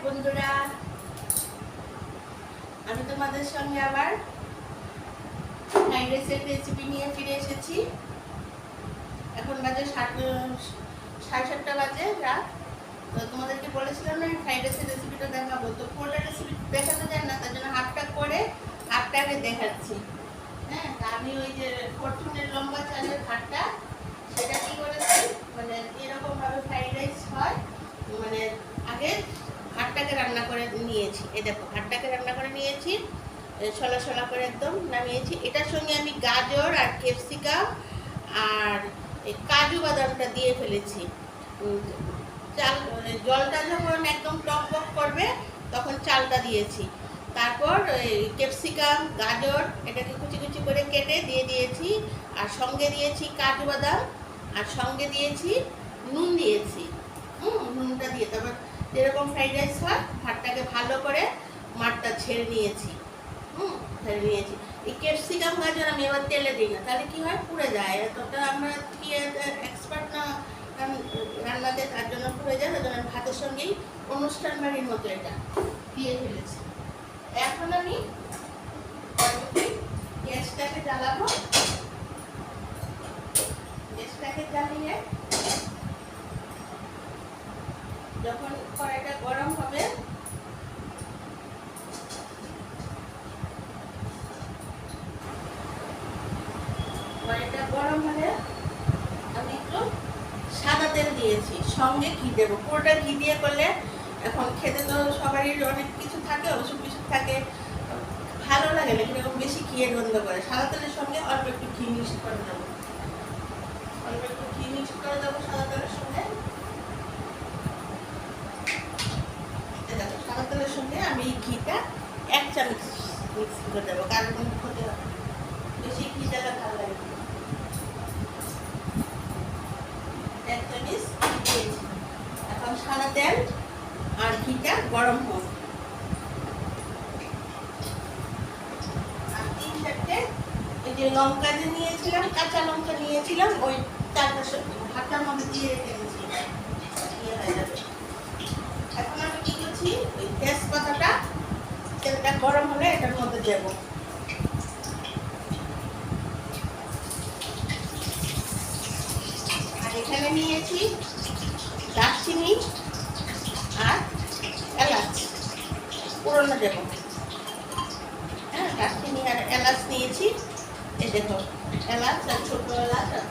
বন্ধুরা, আমি তোমাদের সঙ্গে আবার ফ্রাইড রাইসের রেসিপি নিয়ে ফিরে এসেছি। এখন বাজে 7:30 বাজে রাত। তো তোমাদেরকে বলেছিলাম না ফ্রাইড রাইসের রেসিপিটা দেখাবো, তো পুরোটা রেসিপি দেখাতে যায় না, তার জন্য হাফটা করে হাফটাকে দেখাচ্ছি। হ্যাঁ, আমি ওই যে ফরচুনের লম্বা চালের ভাতটা সেটা কি করেছি, মানে এরকমভাবে ফ্রাইড রাইস হয়, মানে আগে ভাতটাকে রান্না করে নিয়েছি। এই দেখো ভাতটাকে রান্না করে নিয়েছি, সলা সলা করে একদম নামিয়েছি। এটার সঙ্গে আমি গাজর আর ক্যাপসিকাম আর কাজু বাদামটা দিয়ে ফেলেছি। চাল জলটা যখন একদম টক টক করবে তখন চালটা দিয়েছি। তারপর ক্যাপসিকাম গাজর এটাকে কুচি কুচি করে কেটে দিয়ে দিয়েছি, আর সঙ্গে দিয়েছি কাজু বাদাম, আর সঙ্গে দিয়েছি নুন দিয়েছি। নুনটা দিয়ে তারপর যেরকম ফ্রাইড রাইস হয় ভাতটাকে ভালো করে মাঠটা ছেড়ে নিয়েছি। ছেড়ে নিয়েছি। এই ক্যাপসিকাম গাজর আমি এবার তেলে দিই না, তাহলে কি হয় পুড়ে যায়। এতটা আমরা কি এক্সপার্ট না রান্নাতে, তার জন্য পুড়ে যায়। তার জন্য ভাতের সঙ্গেই অনুষ্ঠান বাড়ির মতো এটা দিয়ে ফেলেছি। এখন আমি গ্যাসটাকে জ্বালাবো। গ্যাসটাকে জ্বালিয়ে যখন কড়াইটা গরম হবে কড়াইটা গরম হলে আমি একটু সাদা তেল দিয়েছি, সঙ্গে ঘি দেবো। পুরোটা ঘি দিয়ে করলে এখন খেতে তো সবারই অনেক কিছু থাকে, অবশ্য কিছু থাকে ভালো লাগে না, এরকম বেশি ঘিয়ের গন্ধ করে। সাদা তেলের সঙ্গে অল্প একটু ঘি মিক্স করে দেবো, অল্প একটু ঘি মিক্স করে দেবো সাদা তেলের সঙ্গে। সাদা তেলের সঙ্গে আমি এই ঘিটা 1 চামচ মিক্স করে দেবো, কারণ ক্ষতি হবে, বেশি ঘি দিলে ভালো লাগে। 1 চামচ দিয়েছি। এখন সাদা তেল আর ঘিটা গরম হোক। আর 3-4টে এই যে লঙ্কা যে নিয়েছিলাম, কাঁচা লঙ্কা নিয়েছিলাম, ওই 4টা ভাতার মধ্যে দিয়ে রেখে দিয়েছি। এখন আমি কি করছি, ওই তেজপাতাটা তেলটা গরম হলে এটার মধ্যে দেব। আর এখানে নিয়েছি দারচিনি আর এলাচ, পুরোনো দেব। হ্যাঁ, দারচিনি আর এলাচ নিয়েছি। এই দেখো এলাচ আর ছোটো এলাচ আর